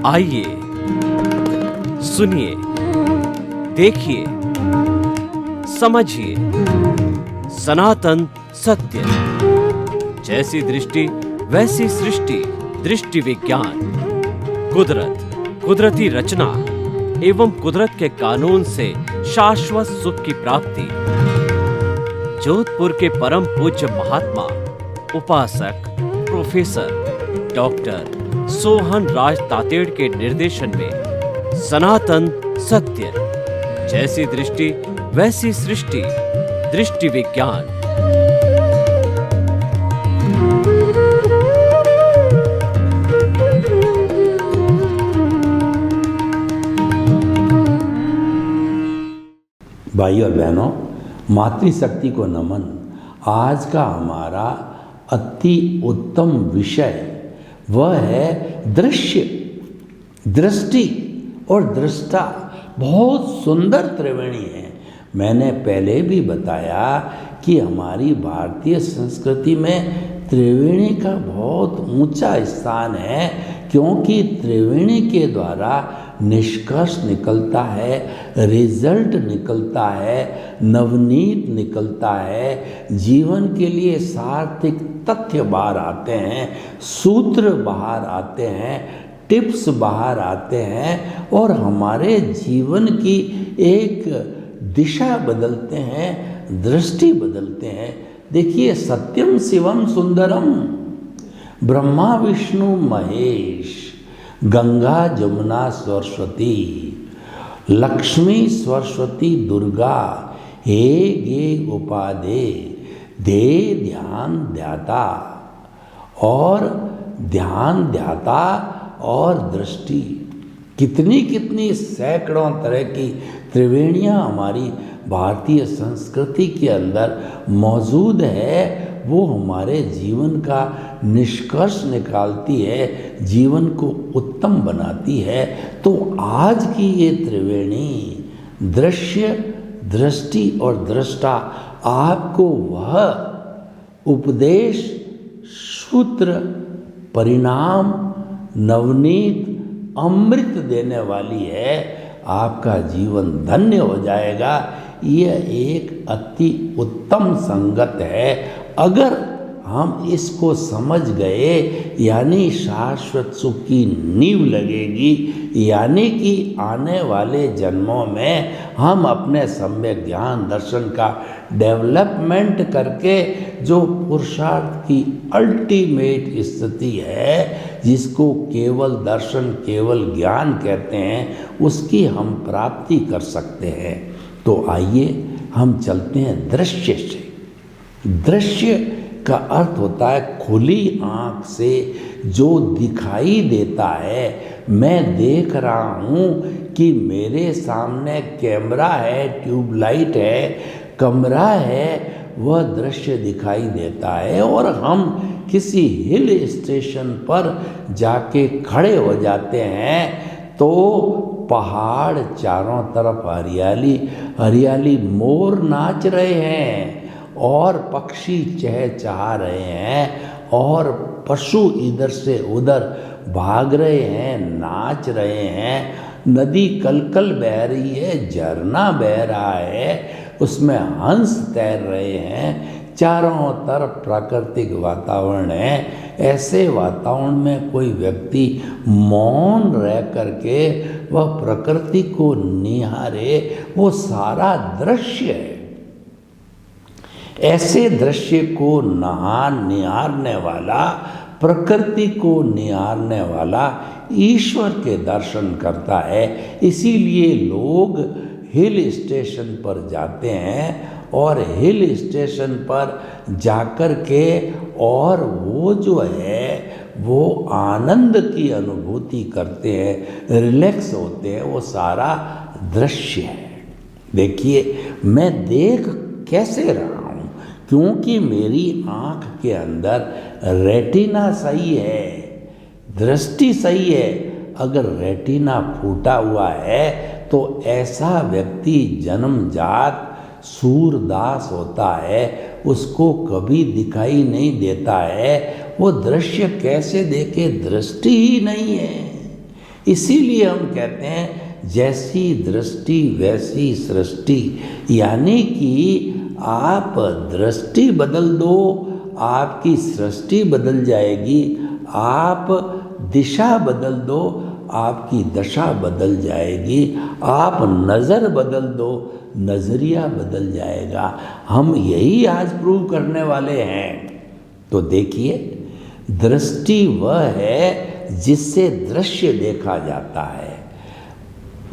आइए, सुनिए, देखिए, समझिए सनातन सत्य। जैसी दृष्टि वैसी सृष्टि, दृष्टि विज्ञान। कुदरत, कुदरती रचना एवं कुदरत के कानून से शाश्वत सुख की प्राप्ति। जोधपुर के परम पूज्य महात्मा उपासक प्रोफेसर डॉक्टर सोहन राज तातेड़ के निर्देशन में सनातन सत्य। जैसी दृष्टि वैसी सृष्टि, दृष्टि विज्ञान। भाई और बहनों, मातृशक्ति को नमन। आज का हमारा अति उत्तम विषय वह है दृश्य, दृष्टि और दृष्टा। बहुत सुंदर त्रिवेणी है। मैंने पहले भी बताया कि हमारी भारतीय संस्कृति में त्रिवेणी का बहुत ऊंचा स्थान है, क्योंकि त्रिवेणी के द्वारा निष्कर्ष निकलता है, रिजल्ट निकलता है, नवनीत निकलता है, जीवन के लिए सार्थक तथ्य बाहर आते हैं, सूत्र बाहर आते हैं, टिप्स बाहर आते हैं और हमारे जीवन की एक दिशा बदलते हैं, दृष्टि बदलते हैं। देखिए, सत्यम शिवम सुंदरम, ब्रह्मा विष्णु महेश, गंगा जमुना सरस्वती, लक्ष्मी सरस्वती दुर्गा, हे गे उपाधे, दे ध्यान ध्याता। और ध्यान ध्याता और दृष्टि, कितनी कितनी सैकड़ों तरह की त्रिवेणियाँ हमारी भारतीय संस्कृति के अंदर मौजूद है। वो हमारे जीवन का निष्कर्ष निकालती है, जीवन को उत्तम बनाती है। तो आज की ये त्रिवेणी दृश्य, दृष्टि और दृष्टा आपको वह उपदेश, सूत्र, परिणाम, नवनीत, अमृत देने वाली है। आपका जीवन धन्य हो जाएगा। यह एक अति उत्तम संगत है। अगर हम इसको समझ गए, यानी शाश्वत सुख की नींव लगेगी, यानी कि आने वाले जन्मों में हम अपने सम्यक ज्ञान दर्शन का डेवलपमेंट करके जो पुरुषार्थ की अल्टीमेट स्थिति है, जिसको केवल दर्शन, केवल ज्ञान कहते हैं, उसकी हम प्राप्ति कर सकते हैं। तो आइए हम चलते हैं दृश्य से। दृश्य का अर्थ होता है खुली आँख से जो दिखाई देता है। मैं देख रहा हूँ कि मेरे सामने कैमरा है, ट्यूबलाइट है, कमरा है, वह दृश्य दिखाई देता है। और हम किसी हिल स्टेशन पर जाके खड़े हो जाते हैं तो पहाड़ चारों तरफ हरियाली हरियाली, मोर नाच रहे हैं और पक्षी चहचहा रहे हैं और पशु इधर से उधर भाग रहे हैं, नाच रहे हैं। नदी कलकल बह रही है, झरना बह रहा है, उसमें हंस तैर रहे हैं। चारों तरफ प्राकृतिक वातावरण है। ऐसे वातावरण में कोई व्यक्ति मौन रह करके वह प्रकृति को निहारे, वो सारा दृश्य है। ऐसे दृश्य को निहारने वाला, प्रकृति को निहारने वाला ईश्वर के दर्शन करता है। इसीलिए लोग हिल स्टेशन पर जाते हैं और हिल स्टेशन पर जाकर के और वो जो है वो आनंद की अनुभूति करते हैं, रिलैक्स होते हैं। वो सारा दृश्य है। देखिए, मैं देख कैसे रहा हूँ, क्योंकि मेरी आँख के अंदर रेटिना सही है, दृष्टि सही है। अगर रेटिना फूटा हुआ है तो ऐसा व्यक्ति जन्मजात सूरदास होता है, उसको कभी दिखाई नहीं देता है। वो दृश्य कैसे देखे, दृष्टि ही नहीं है। इसीलिए हम कहते हैं जैसी दृष्टि वैसी सृष्टि, यानी कि आप दृष्टि बदल दो, आपकी सृष्टि बदल जाएगी। आप दिशा बदल दो, आपकी दशा बदल जाएगी। आप नज़र बदल दो, नज़रिया बदल जाएगा। हम यही आज प्रूव करने वाले हैं। तो देखिए, दृष्टि वह है जिससे दृश्य देखा जाता है।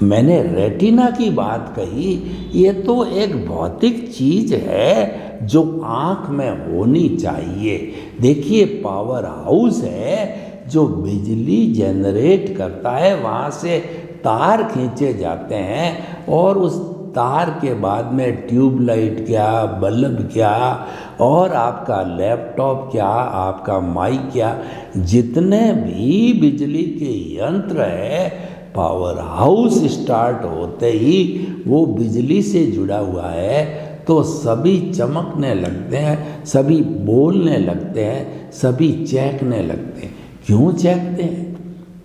मैंने रेटिना की बात कही, ये तो एक भौतिक चीज है जो आँख में होनी चाहिए। देखिए, पावर हाउस है जो बिजली जनरेट करता है, वहाँ से तार खींचे जाते हैं और उस तार के बाद में ट्यूबलाइट क्या, बल्ब क्या, और आपका लैपटॉप क्या, आपका माइक क्या, जितने भी बिजली के यंत्र है, पावर हाउस स्टार्ट होते ही वो बिजली से जुड़ा हुआ है, तो सभी चमकने लगते हैं, सभी बोलने लगते हैं, सभी चहकने लगते हैं। क्यों चहकते हैं?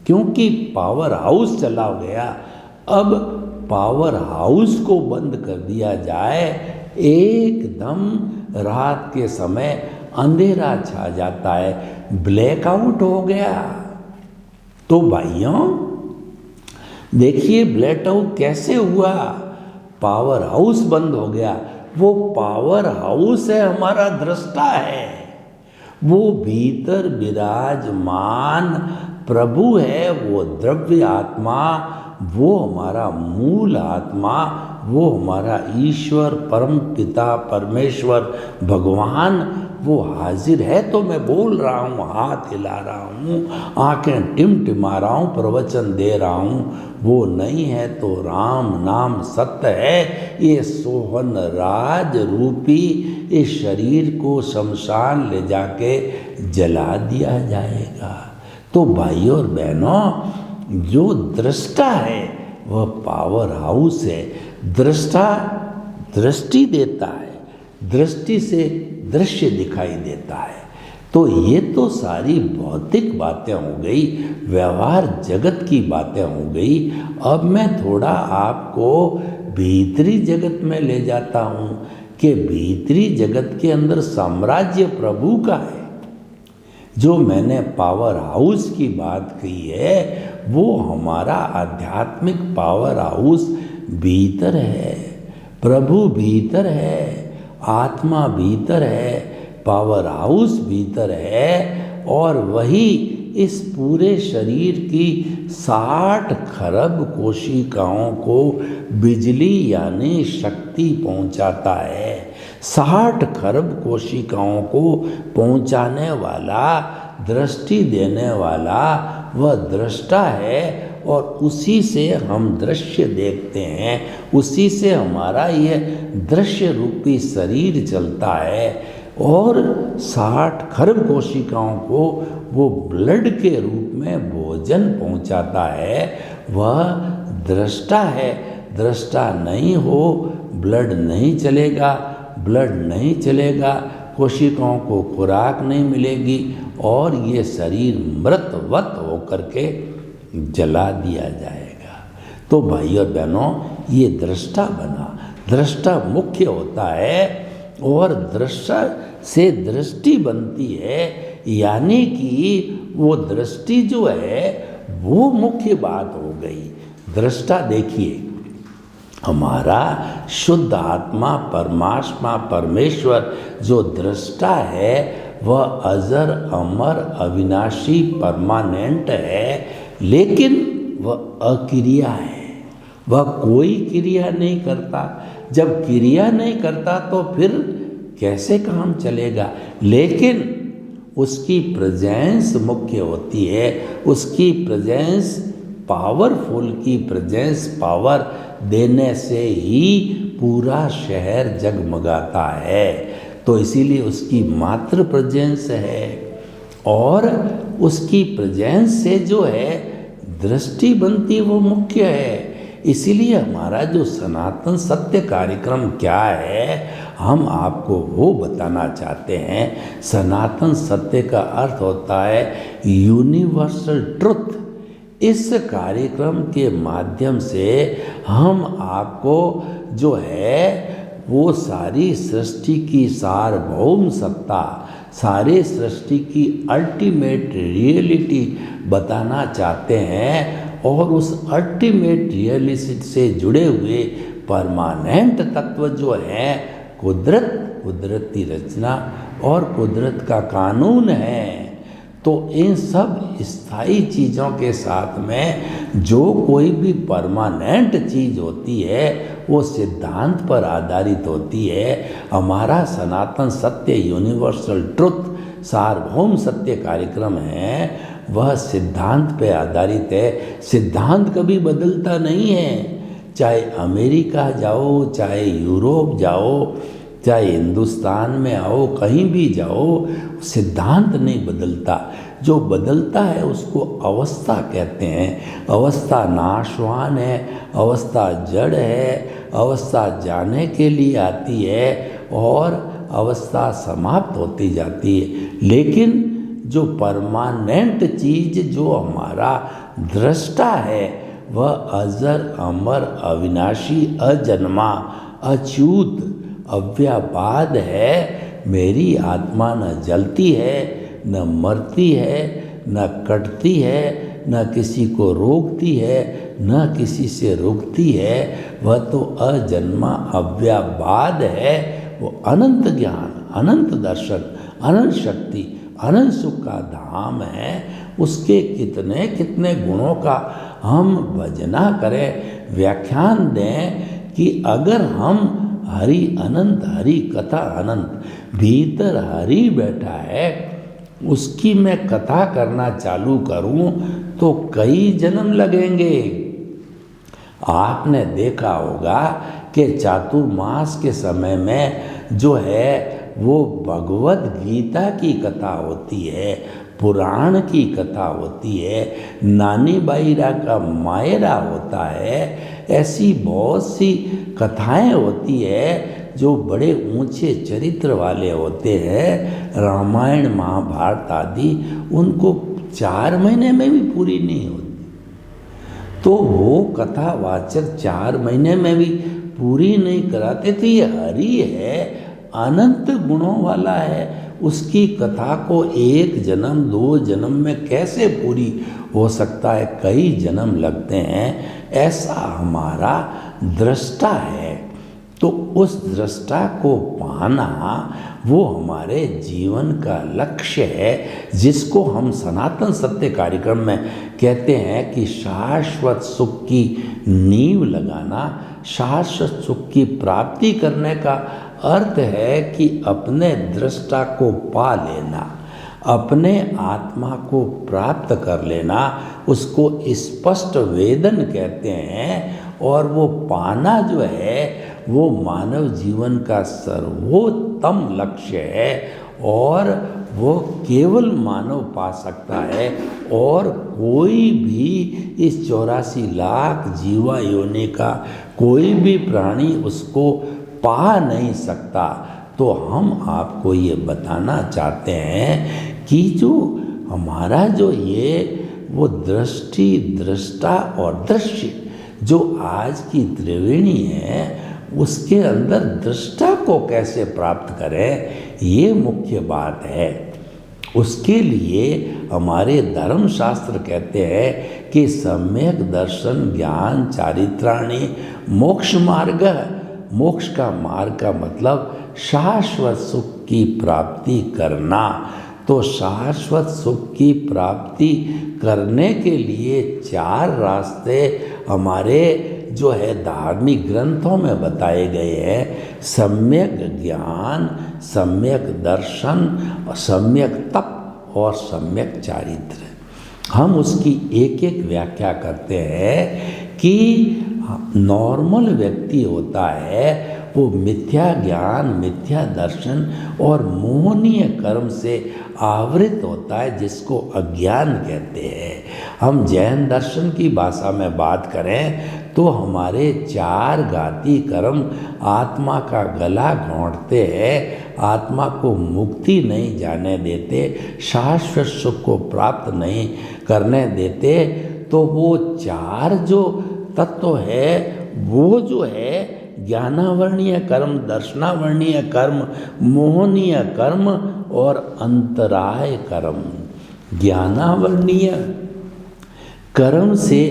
क्योंकि पावर हाउस चला गया। अब पावर हाउस को बंद कर दिया जाए, एकदम रात के समय अंधेरा छा जाता है, ब्लैकआउट हो गया। तो भाइयों देखिए, ब्लैकआउट कैसे हुआ? पावर हाउस बंद हो गया। वो पावर हाउस है, हमारा दृष्टा है, वो भीतर विराजमान प्रभु है, वो द्रव्य आत्मा, वो हमारा मूल आत्मा, वो हमारा ईश्वर, परम पिता, परमेश्वर, भगवान, वो हाजिर है। तो मैं बोल रहा हूँ, हाथ हिला रहा हूँ, आंखें टिमटिमा रहा हूँ, प्रवचन दे रहा हूँ। वो नहीं है तो राम नाम सत्य है। ये सोहन राज रूपी इस शरीर को शमशान ले जाके जला दिया जाएगा। तो भाइयों और बहनों, जो दृष्टा है वह पावर हाउस है। दृष्टा दृष्टि देता है, दृष्टि से दृश्य दिखाई देता है। तो ये तो सारी भौतिक बातें हो गई, व्यवहार जगत की बातें हो गई। अब मैं थोड़ा आपको भीतरी जगत में ले जाता हूँ कि भीतरी जगत के अंदर साम्राज्य प्रभु का है। जो मैंने पावर हाउस की बात कही है, वो हमारा आध्यात्मिक पावर हाउस भीतर है, प्रभु भीतर है, आत्मा भीतर है, पावर हाउस भीतर है। और वही इस पूरे शरीर की 60 खरब कोशिकाओं को बिजली यानी शक्ति पहुंचाता है। 60 खरब कोशिकाओं को पहुंचाने वाला, दृष्टि देने वाला वह दृष्टा है। और उसी से हम दृश्य देखते हैं, उसी से हमारा यह दृश्य रूपी शरीर चलता है। और 60 खरब कोशिकाओं को वो ब्लड के रूप में भोजन पहुंचाता है। वह दृष्टा है। दृष्टा नहीं हो, ब्लड नहीं चलेगा, ब्लड नहीं चलेगा, कोशिकाओं को खुराक नहीं मिलेगी और ये शरीर मृतवत होकर के जला दिया जाएगा। तो भाई और बहनों, ये दृष्टा बना। दृष्टा मुख्य होता है और दृष्टा से दृष्टि बनती है, यानी कि वो दृष्टि जो है वो मुख्य बात हो गई। दृष्टा देखिए, हमारा शुद्ध आत्मा, परमात्मा, परमेश्वर जो दृष्टा है वह अजर अमर अविनाशी परमानेंट है, लेकिन वह अक्रिया है। वह कोई क्रिया नहीं करता। जब क्रिया नहीं करता तो फिर कैसे काम चलेगा? लेकिन उसकी प्रेजेंस मुख्य होती है। उसकी प्रेजेंस पावरफुल की प्रेजेंस पावर देने से ही पूरा शहर जगमगाता है। तो इसीलिए उसकी मात्र प्रेजेंस है। और उसकी प्रेजेंस से जो है दृष्टि बनती वो मुख्य है। इसीलिए हमारा जो सनातन सत्य कार्यक्रम क्या है, हम आपको वो बताना चाहते हैं। सनातन सत्य का अर्थ होता है यूनिवर्सल ट्रुथ। इस कार्यक्रम के माध्यम से हम आपको जो है वो सारी सृष्टि की सार्वभौम सत्ता, सारे सृष्टि की अल्टीमेट रियलिटी बताना चाहते हैं। और उस अल्टीमेट रियलिटी से जुड़े हुए परमानेंट तत्व जो है कुदरत, कुदरती रचना और कुदरत का कानून है। तो इन सब स्थायी चीज़ों के साथ में जो कोई भी परमानेंट चीज़ होती है वो सिद्धांत पर आधारित होती है। हमारा सनातन सत्य यूनिवर्सल ट्रुथ सार्वभौम सत्य कार्यक्रम है, वह सिद्धांत पे आधारित है। सिद्धांत कभी बदलता नहीं है। चाहे अमेरिका जाओ, चाहे यूरोप जाओ, चाहे हिंदुस्तान में आओ, कहीं भी जाओ, सिद्धांत नहीं बदलता। जो बदलता है उसको अवस्था कहते हैं। अवस्था नाशवान है, अवस्था जड़ है, अवस्था जाने के लिए आती है और अवस्था समाप्त होती जाती है। लेकिन जो परमानेंट चीज़ जो हमारा दृष्टा है वह अजर अमर अविनाशी अजन्मा अच्युत अव्यापाद है। मेरी आत्मा न जलती है, न मरती है, न कटती है, न किसी को रोकती है, न किसी से रुकती है। वह तो अजन्मा अव्यापाद है। वो अनंत ज्ञान, अनंत दर्शन, अनंत शक्ति, अनंत सुख का धाम है। उसके कितने कितने गुणों का हम भजना करें, व्याख्यान दें कि अगर हम हरि अनंत, हरि कथा अनंत, भीतर हरि बैठा है, उसकी मैं कथा करना चालू करूं तो कई जन्म लगेंगे। आपने देखा होगा कि चातुर्मास के समय में जो है वो भगवत गीता की कथा होती है, पुराण की कथा होती है, नानी बाईरा का मायरा होता है। ऐसी बहुत सी कथाएं होती है जो बड़े ऊंचे चरित्र वाले होते हैं। रामायण महाभारत आदि उनको 4 महीने में भी पूरी नहीं होती। तो वो कथावाचक 4 महीने में भी पूरी नहीं कराते थे। ये हरि है, अनंत गुणों वाला है, उसकी कथा को 1 जन्म 2 जन्म में कैसे पूरी हो सकता है? कई जन्म लगते हैं। ऐसा हमारा दृष्टा है। तो उस दृष्टा को पाना वो हमारे जीवन का लक्ष्य है, जिसको हम सनातन सत्य कार्यक्रम में कहते हैं कि शाश्वत सुख की नींव लगाना। शाश्वत सुख की प्राप्ति करने का अर्थ है कि अपने दृष्टा को पा लेना, अपने आत्मा को प्राप्त कर लेना। उसको स्पष्ट वेदन कहते हैं। और वो पाना जो है वो मानव जीवन का सर्वोत्तम लक्ष्य है और वो केवल मानव पा सकता है। और कोई भी इस 84 लाख जीवा योनि का कोई भी प्राणी उसको पा नहीं सकता। तो हम आपको ये बताना चाहते हैं कि जो हमारा जो ये वो दृष्टि, दृष्टा और दृश्य जो आज की त्रिवेणी है, उसके अंदर दृष्टा को कैसे प्राप्त करें, ये मुख्य बात है। उसके लिए हमारे धर्मशास्त्र कहते हैं कि सम्यक दर्शन ज्ञान चारित्राणि मोक्ष मार्ग। मोक्ष का मार्ग का मतलब शाश्वत सुख की प्राप्ति करना। तो शाश्वत सुख की प्राप्ति करने के लिए 4 रास्ते हमारे जो है धार्मिक ग्रंथों में बताए गए हैं। सम्यक ज्ञान, सम्यक दर्शन, सम्यक तप और सम्यक चारित्र। हम उसकी एक एक व्याख्या करते हैं कि नॉर्मल व्यक्ति होता है वो मिथ्या ज्ञान, मिथ्या दर्शन और मोहनीय कर्म से आवृत होता है, जिसको अज्ञान कहते हैं। हम जैन दर्शन की भाषा में बात करें तो हमारे चार घाती कर्म आत्मा का गला घोंटते हैं, आत्मा को मुक्ति नहीं जाने देते, शाश्वत सुख को प्राप्त नहीं करने देते। तो वो चार जो तत्व है वो जो है ज्ञानावर्णीय कर्म, दर्शनावर्णीय कर्म, मोहनीय कर्म और अंतराय कर्म। ज्ञानावर्णीय कर्म से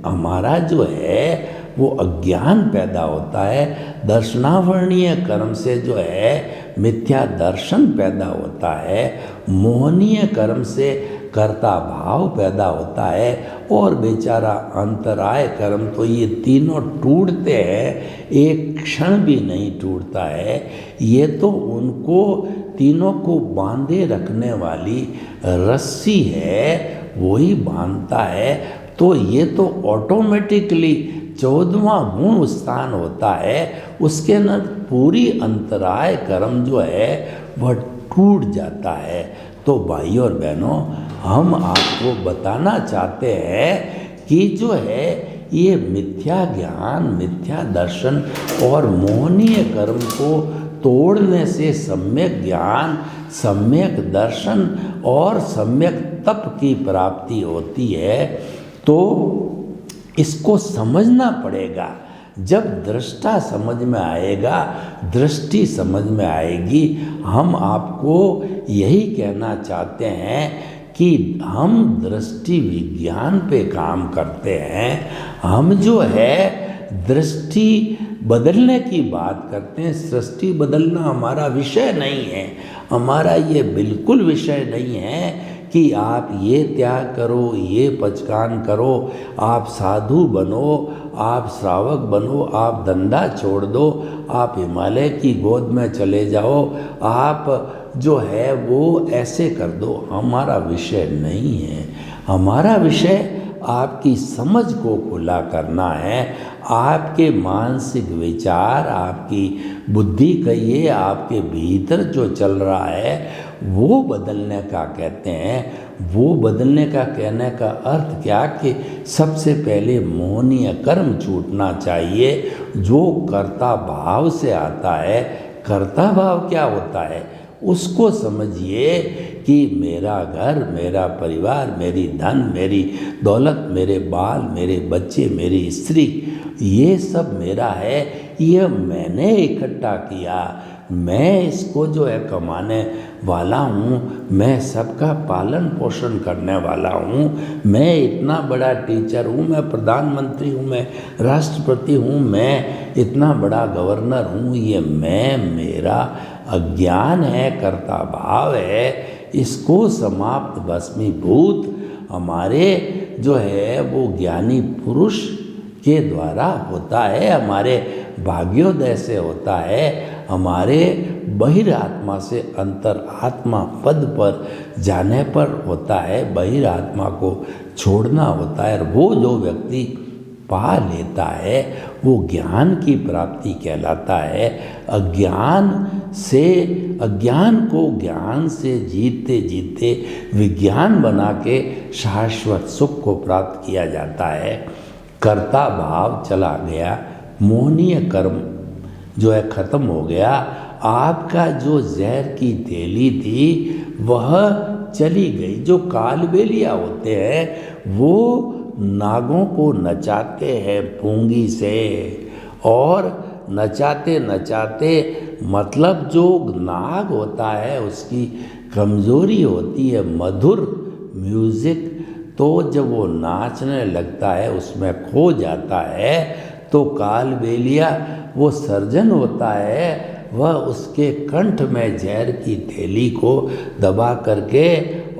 हमारा जो है वो अज्ञान पैदा होता है, दर्शनावर्णीय कर्म से जो है मिथ्या दर्शन पैदा होता है, मोहनीय कर्म से कर्ता भाव पैदा होता है, और बेचारा अंतराय कर्म तो ये तीनों टूटते हैं, एक क्षण भी नहीं टूटता है। ये तो उनको तीनों को बांधे रखने वाली रस्सी है, वही बांधता है। तो ये तो ऑटोमेटिकली 14वां गुण उत्थान होता है, उसके न पूरी अंतराय कर्म जो है वह टूट जाता है। तो भाइयों और बहनों, हम आपको बताना चाहते हैं कि जो है ये मिथ्या ज्ञान, मिथ्या दर्शन और मोहनीय कर्म को तोड़ने से सम्यक ज्ञान, सम्यक दर्शन और सम्यक तप की प्राप्ति होती है। तो इसको समझना पड़ेगा। जब दृष्टा समझ में आएगा, दृष्टि समझ में आएगी। हम आपको यही कहना चाहते हैं कि हम दृष्टि विज्ञान पे काम करते हैं। हम जो है दृष्टि बदलने की बात करते हैं। सृष्टि बदलना हमारा विषय नहीं है, हमारा ये बिल्कुल विषय नहीं है कि आप ये त्याग करो, ये पचकान करो, आप साधु बनो, आप श्रावक बनो, आप धंधा छोड़ दो, आप हिमालय की गोद में चले जाओ, आप जो है वो ऐसे कर दो। हमारा विषय नहीं है। हमारा विषय आपकी समझ को खुला करना है। आपके मानसिक विचार, आपकी बुद्धि कहिए, आपके भीतर जो चल रहा है वो बदलने का कहते हैं। वो बदलने का कहने का अर्थ क्या कि सबसे पहले मोहनीय कर्म छूटना चाहिए जो कर्ता भाव से आता है। कर्ता भाव क्या होता है उसको समझिए कि मेरा घर, मेरा परिवार, मेरी धन, मेरी दौलत, मेरे बाल, मेरे बच्चे, मेरी स्त्री, ये सब मेरा है। ये मैंने इकट्ठा किया, मैं इसको जो है कमाने वाला हूँ, मैं सबका पालन पोषण करने वाला हूँ, मैं इतना बड़ा टीचर हूँ, मैं प्रधानमंत्री हूँ, मैं राष्ट्रपति हूँ, मैं इतना बड़ा गवर्नर हूँ। ये मैं, मेरा अज्ञान है, कर्ता भाव है। इसको समाप्त भस्मीभूत हमारे जो है वो ज्ञानी पुरुष के द्वारा होता है, हमारे भाग्योदय से होता है, हमारे बहिरात्मा से अंतर आत्मा पद पर जाने पर होता है। बहिरात्मा को छोड़ना होता है, और वो जो व्यक्ति पा लेता है वो ज्ञान की प्राप्ति कहलाता है। अज्ञान को ज्ञान से जीतते जीतते विज्ञान बना के शाश्वत सुख को प्राप्त किया जाता है। कर्ता भाव चला गया, मोहनीय कर्म जो है खत्म हो गया। आपका जो जहर की थैली थी वह चली गई। जो कालबेलिया होते हैं वो नागों को नचाते हैं पूंगी से, और नचाते नचाते मतलब जो नाग होता है उसकी कमजोरी होती है मधुर म्यूजिक। तो जब वो नाचने लगता है उसमें खो जाता है, तो कालबेलिया वो सर्जन होता है, वह उसके कंठ में जहर की थैली को दबा करके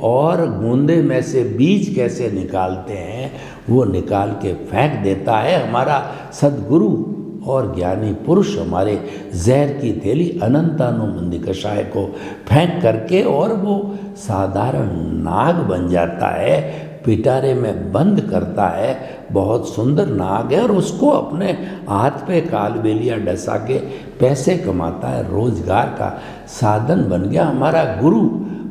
और गूंदे में से बीज कैसे निकालते हैं वो निकाल के फेंक देता है। हमारा सद्गुरु और ज्ञानी पुरुष हमारे जहर की थैली अनंतानुबंधी कषाय को फेंक करके और वो साधारण नाग बन जाता है, पिटारे में बंद करता है। बहुत सुंदर नाग है और उसको अपने हाथ पे कालबेलिया डसा के पैसे कमाता है, रोजगार का साधन बन गया। हमारा गुरु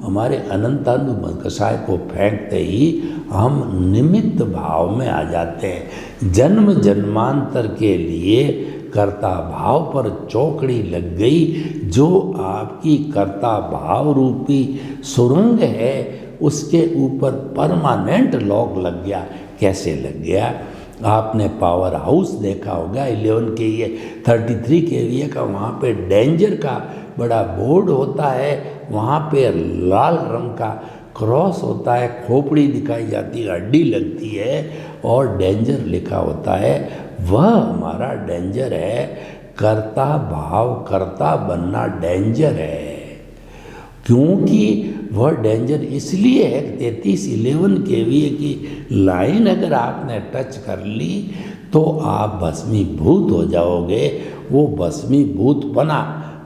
हमारे अनंतानंद कषाय को फेंकते ही हम निमित्त भाव में आ जाते हैं। जन्म जन्मांतर के लिए कर्ता भाव पर चौकड़ी लग गई। जो आपकी कर्ता भाव रूपी सुरंग है उसके ऊपर परमानेंट लॉक लग गया। कैसे लग गया? आपने पावर हाउस देखा होगा 11 के ये 33 के लिए का, वहाँ पे डेंजर का बड़ा बोर्ड होता है, वहाँ पे लाल रंग का क्रॉस होता है, खोपड़ी दिखाई जाती है, हड्डी लगती है और डेंजर लिखा होता है। वह हमारा डेंजर है। कर्ता भाव कर्ता बनना डेंजर है, क्योंकि वह डेंजर इसलिए है 3311 केवीए की लाइन अगर आपने टच कर ली तो आप भस्मीभूत हो जाओगे। वो भस्मीभूत बना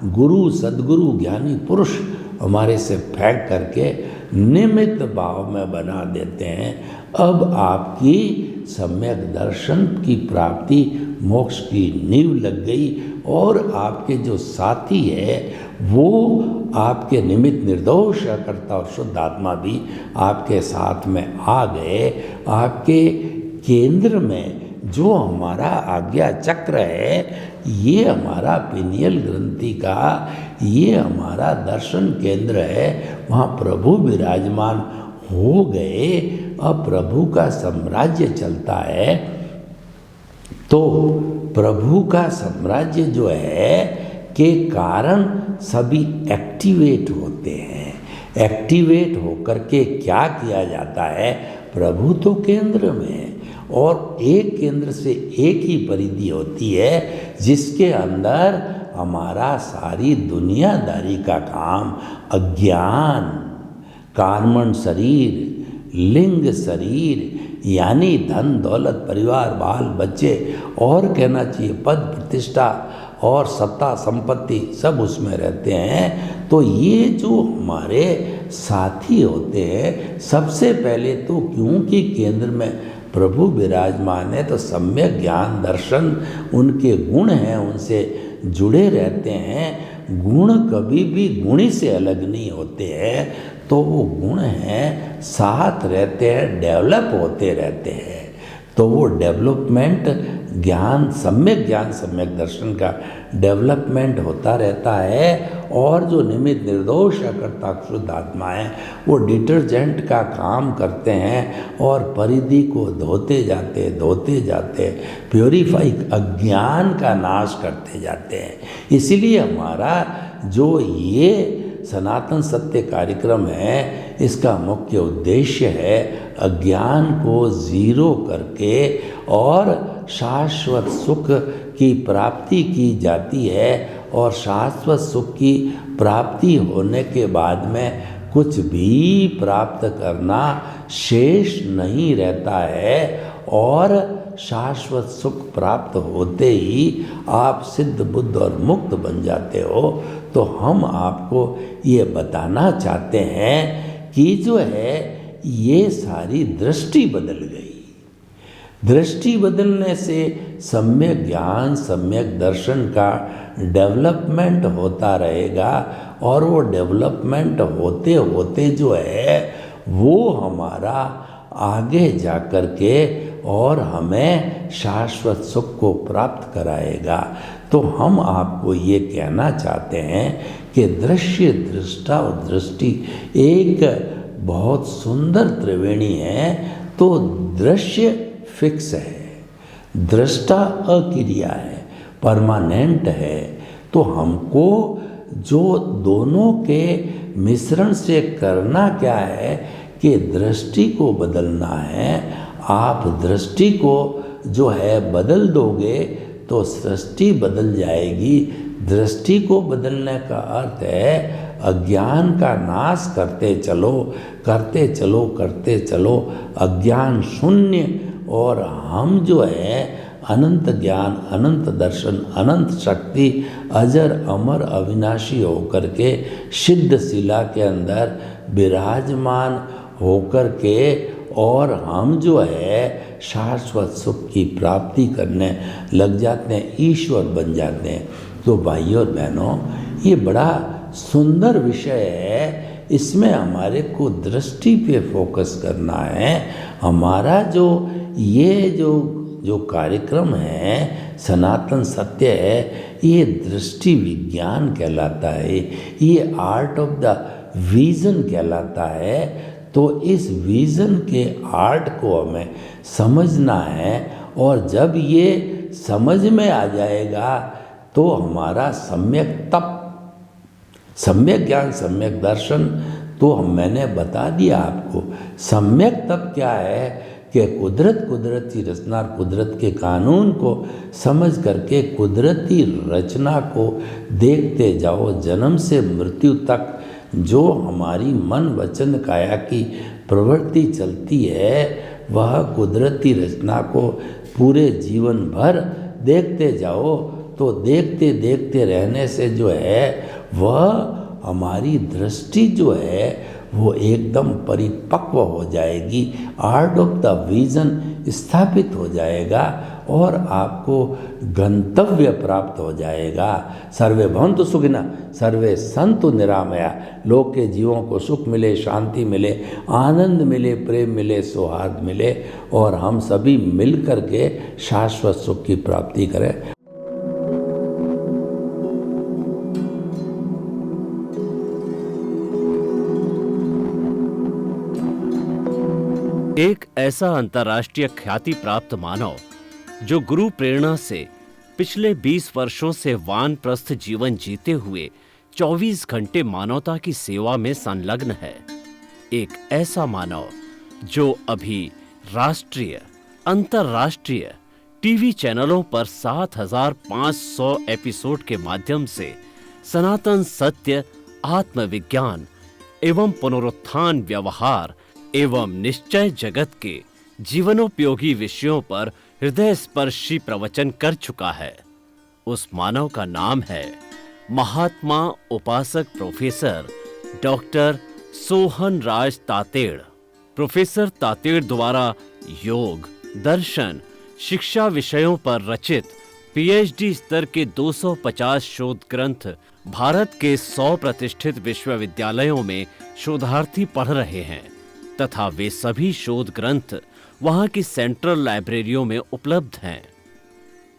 गुरु सद्गुरु ज्ञानी पुरुष हमारे से फेंक करके निमित्त भाव में बना देते हैं। अब आपकी सम्यक दर्शन की प्राप्ति मोक्ष की नींव लग गई और आपके जो साथी है वो आपके निमित्त निर्दोष कर्ता और शुद्ध आत्मा भी आपके साथ में आ गए। आपके केंद्र में जो हमारा आज्ञा चक्र है, ये हमारा पिनियल ग्रंथि का ये हमारा दर्शन केंद्र है, वहाँ प्रभु विराजमान हो गए। अब प्रभु का साम्राज्य चलता है। तो प्रभु का साम्राज्य जो है के कारण सभी एक्टिवेट होते हैं। एक्टिवेट होकर के क्या किया जाता है? प्रभु तो केंद्र में है और एक केंद्र से एक ही परिधि होती है जिसके अंदर हमारा सारी दुनियादारी का काम, अज्ञान, कार्मण शरीर, लिंग शरीर, यानी धन दौलत परिवार बाल बच्चे और कहना चाहिए पद प्रतिष्ठा और सत्ता संपत्ति सब उसमें रहते हैं। तो ये जो हमारे साथी होते हैं, सबसे पहले तो क्योंकि केंद्र में प्रभु विराजमान है तो सम्यक ज्ञान दर्शन उनके गुण हैं, उनसे जुड़े रहते हैं। गुण कभी भी गुणी से अलग नहीं होते हैं, तो वो गुण हैं, साथ रहते हैं, डेवलप होते रहते हैं। तो वो डेवलपमेंट ज्ञान सम्यक दर्शन का डेवलपमेंट होता रहता है। और जो निमित्त निर्दोष कर्ता शुद्ध आत्मा है वो डिटर्जेंट का काम करते हैं और परिधि को धोते जाते प्योरीफाई अज्ञान का नाश करते जाते हैं। इसीलिए हमारा जो ये सनातन सत्य कार्यक्रम है, इसका मुख्य उद्देश्य है अज्ञान को जीरो करके और शाश्वत सुख की प्राप्ति की जाती है। और शाश्वत सुख की प्राप्ति होने के बाद में कुछ भी प्राप्त करना शेष नहीं रहता है और शाश्वत सुख प्राप्त होते ही आप सिद्ध बुद्ध और मुक्त बन जाते हो। तो हम आपको ये बताना चाहते हैं कि जो है ये सारी दृष्टि बदल गई। दृष्टि बदलने से सम्यक ज्ञान सम्यक दर्शन का डेवलपमेंट होता रहेगा और वो डेवलपमेंट होते होते जो है वो हमारा आगे जा कर के और हमें शाश्वत सुख को प्राप्त कराएगा। तो हम आपको ये कहना चाहते हैं कि दृश्य दृष्टा और दृष्टि एक बहुत सुंदर त्रिवेणी है। तो दृश्य फिक्स है, दृष्टा अक्रिया है, परमानेंट है। तो हमको जो दोनों के मिश्रण से करना क्या है कि दृष्टि को बदलना है। आप दृष्टि को जो है बदल दोगे तो सृष्टि बदल जाएगी। दृष्टि को बदलने का अर्थ है अज्ञान का नाश करते चलो अज्ञान शून्य और हम जो है अनंत ज्ञान अनंत दर्शन अनंत शक्ति अजर अमर अविनाशी होकर के सिद्ध शिला के अंदर विराजमान होकर के और हम जो है शाश्वत सुख की प्राप्ति करने लग जाते हैं, ईश्वर बन जाते हैं। तो भाइयों और बहनों, ये बड़ा सुंदर विषय है इसमें हमारे को दृष्टि पे फोकस करना है। हमारा जो ये जो कार्यक्रम है सनातन सत्य है, ये दृष्टि विज्ञान कहलाता है, ये आर्ट ऑफ द विजन कहलाता है। तो इस विजन के आर्ट को हमें समझना है, और जब ये समझ में आ जाएगा तो हमारा सम्यक तप, सम्यक ज्ञान, सम्यक दर्शन, तो मैंने बता दिया आपको। सम्यक तप क्या है कि कुदरत की रचना, कुदरत के कानून को समझ करके कुदरती रचना को देखते जाओ। जन्म से मृत्यु तक जो हमारी मन वचन काया की प्रवृत्ति चलती है, वह कुदरती रचना को पूरे जीवन भर देखते जाओ। तो देखते देखते रहने से जो है वह हमारी दृष्टि जो है वो एकदम परिपक्व हो जाएगी, आर्ट ऑफ द विजन स्थापित हो जाएगा और आपको गंतव्य प्राप्त हो जाएगा। सर्वे भवन्तु सुखिनः, सर्वे सन्तु निरामया। लोक के जीवों को सुख मिले, शांति मिले, आनंद मिले, प्रेम मिले, सौहार्द मिले, और हम सभी मिल कर के शाश्वत सुख की प्राप्ति करें। एक ऐसा अंतर्राष्ट्रीय ख्याति प्राप्त मानव जो गुरु प्रेरणा से पिछले 20 वर्षों से वानप्रस्थ जीवन जीते हुए 24 घंटे मानवता की सेवा में संलग्न है। एक ऐसा मानव जो अभी राष्ट्रीय, अंतर्राष्ट्रीय टीवी चैनलों पर 7,500 एपिसोड के माध्यम से सनातन सत्य, आत्मविज्ञान एवं पुनरुत्थान, व्यवहार एवं निश्चय जगत के जीवनोपयोगी विषयों पर हृदय स्पर्शी प्रवचन कर चुका है। उस मानव का नाम है महात्मा उपासक प्रोफेसर डॉक्टर सोहन राज तातेड़। प्रोफेसर तातेड़ द्वारा योग, दर्शन, शिक्षा विषयों पर रचित पीएचडी स्तर के 250 शोध ग्रंथ भारत के 100 प्रतिष्ठित विश्वविद्यालयों में शोधार्थी पढ़ रहे हैं तथा वे सभी शोध ग्रंथ वहां की सेंट्रल लाइब्रेरियों में उपलब्ध हैं।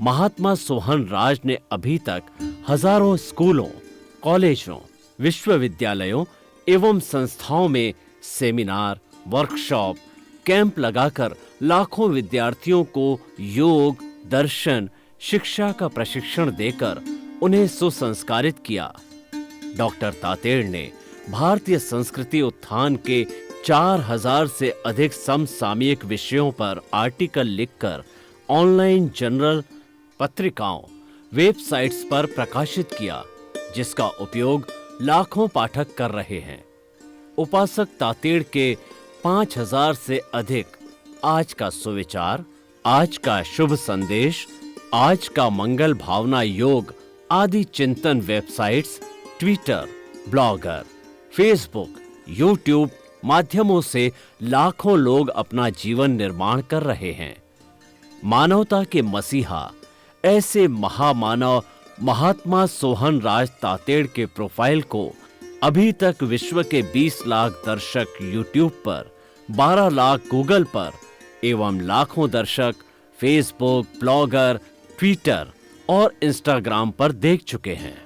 महात्मा सोहन राज ने अभी तक हजारों स्कूलों, कॉलेजों, विश्वविद्यालयों एवं संस्थाओं में सेमिनार, वर्कशॉप, कैंप लगाकर लाखों विद्यार्थियों को योग, दर्शन, शिक्षा का प्रशिक्षण देकर उन्हें सुसंस्कारित किया। डॉक्टर तातेड़ ने भारतीय संस्कृति उत्थान के 4000 से अधिक समसामयिक विषयों पर आर्टिकल लिखकर ऑनलाइन जर्नल, पत्रिकाओं, वेबसाइट्स पर प्रकाशित किया, जिसका उपयोग लाखों पाठक कर रहे हैं। उपासक तातेड़ के 5000 से अधिक आज का सुविचार, आज का शुभ संदेश, आज का मंगल भावना योग आदि चिंतन websites, Twitter, blogger, Facebook, YouTube माध्यमों से लाखों लोग अपना जीवन निर्माण कर रहे हैं। मानवता के मसीहा ऐसे महामानव महात्मा सोहन राज तातेड़ के प्रोफाइल को अभी तक विश्व के 20 लाख दर्शक यूट्यूब पर, 12 लाख गूगल पर एवं लाखों दर्शक फेसबुक, ब्लॉगर, ट्विटर और इंस्टाग्राम पर देख चुके हैं।